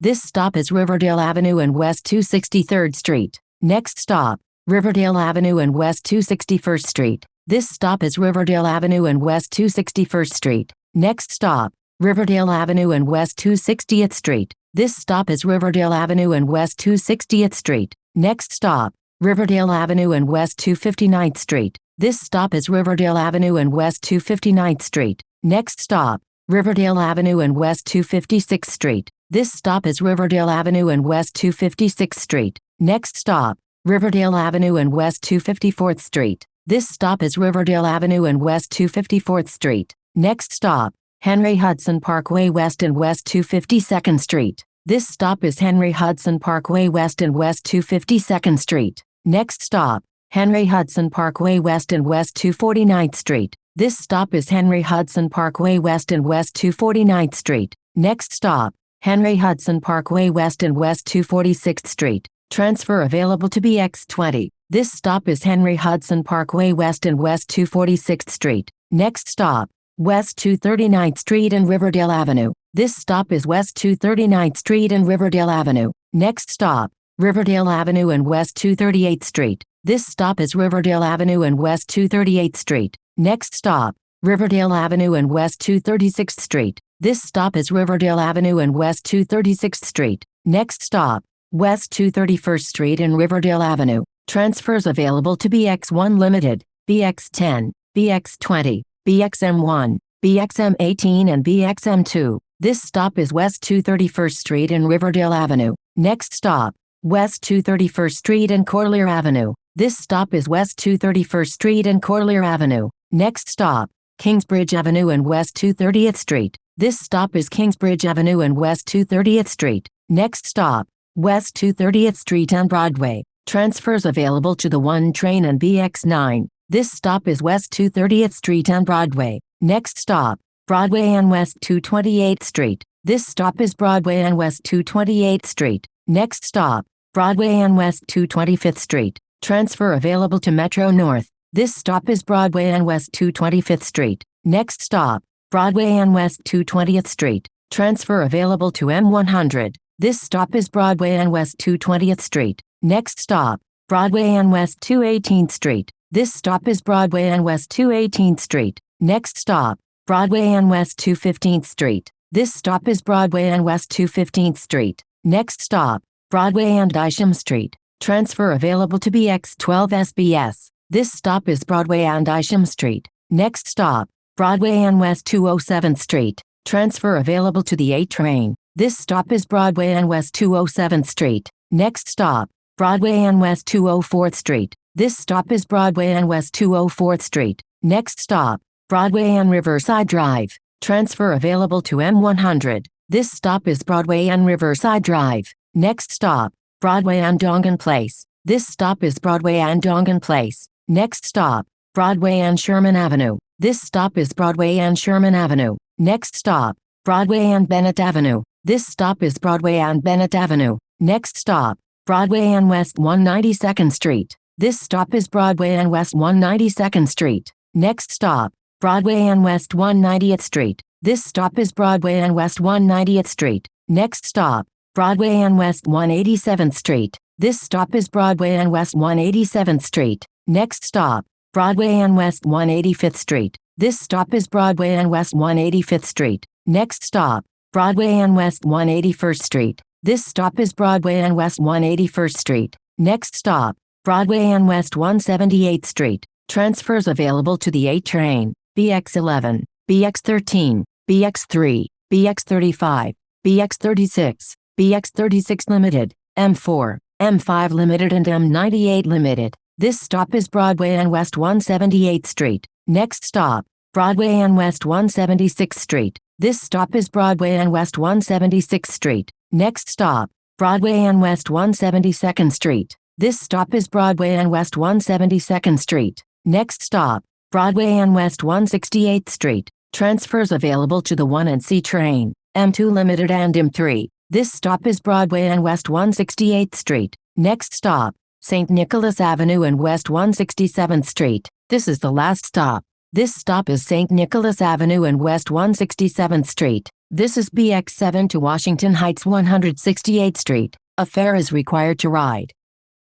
This stop is Riverdale Avenue and West 263rd Street. Next stop, Riverdale Avenue and West 261st Street. This stop is Riverdale Avenue and West 261st Street. Next stop, Riverdale Avenue and West 260th Street. This stop is Riverdale Avenue and West 260th Street. Next stop, Riverdale Avenue and West 259th Street. This stop is Riverdale Avenue and West 259th Street. Next stop, Riverdale Avenue and West 256th Street. This stop is Riverdale Avenue and West 256th Street. Next stop, Riverdale Avenue and West 254th Street. This stop is Riverdale Avenue and West 254th Street. Next stop, Henry Hudson Parkway West and West 252nd Street. This stop is Henry Hudson Parkway West and West 252nd Street. Next stop, Henry Hudson Parkway West and West 249th Street. This stop is Henry Hudson Parkway West and West 249th Street. Next stop, Henry Hudson Parkway West and West 246th Street. Transfer available to Bx7. This stop is Henry Hudson Parkway West and West 246th Street. Next stop, West 239th Street and Riverdale Avenue. This stop is West 239th Street and Riverdale Avenue. Next stop, Riverdale Avenue and West 238th Street. This stop is Riverdale Avenue and West 238th Street. Next stop, Riverdale Avenue and West 236th Street. This stop is Riverdale Avenue and West 236th Street. Next stop, West 231st Street and Riverdale Avenue. Transfers available to Bx1 Limited, Bx10, Bx20, Bxm1, Bxm18 and Bxm2. This stop is West 231st Street and Riverdale Avenue. Next stop, West 231st Street and Corlier Avenue. This stop is West 231st Street and Corlier Avenue. Next stop, Kingsbridge Avenue and West 230th Street. This stop is Kingsbridge Avenue and West 230th Street. Next stop, West 230th Street and Broadway. Transfers available to the 1 train and Bx9. This stop is West 230th Street and Broadway. Next stop, Broadway and West 228th Street. This stop is Broadway and West 228th Street. Next stop, Broadway and West 225th Street. Transfer available to Metro North. This stop is Broadway and West 225th Street. Next stop, Broadway and West 220th Street. Transfer available to M100. This stop is Broadway and West 220th Street. Next stop, Broadway and West 218th Street. This stop is Broadway and West 218th Street. Next stop, Broadway and West 215th Street. This stop is Broadway and West 215th Street. Next stop, Broadway and Isham Street. Transfer available to Bx12 SBS. This stop is Broadway and Isham Street. Next stop, Broadway and West 207th Street. Transfer available to the 8 train. This stop is Broadway and West 207th Street. Next stop, Broadway and West 204th Street. This stop is Broadway and West 204th Street. Next stop, Broadway and Riverside Drive. Transfer available to M100. This stop is Broadway and Riverside Drive. Next stop, Broadway and Dongan Place. This stop is Broadway and Dongan Place. Next stop, Broadway and Sherman Avenue. This stop is Broadway and Sherman Avenue. Next stop, Broadway and Bennett Avenue. This stop is Broadway and Bennett Avenue. Next stop, Broadway and West 192nd Street. This stop is Broadway and West 192nd Street. Next stop, Broadway and West 190th Street. This stop is Broadway and West 190th Street. Next stop, Broadway and West 187th Street. This stop is Broadway and West 187th Street. Next stop, Broadway and West 185th Street. This stop is Broadway and West 185th Street. Next stop, Broadway and West 181st Street. This stop is Broadway and West 181st Street. Next stop, Broadway and West 178th Street. Transfers available to the 8 train, Bx11, Bx13, Bx3, Bx35, Bx36, Bx36 Limited, M4, M5 Limited and M98 Limited. This stop is Broadway and West 178th Street. Next stop, Broadway and West 176th Street. This stop is Broadway and West 176th Street. Next stop, Broadway and West 172nd Street. This stop is Broadway and West 172nd Street. Next stop, Broadway and West 168th Street. Transfers available to the 1 and C train, M2 Limited and M3. This stop is Broadway and West 168th Street. Next stop, St. Nicholas Avenue and West 167th Street. This is the last stop. This stop is St. Nicholas Avenue and West 167th Street. This is Bx7 to Washington Heights 168th Street. A fare is required to ride.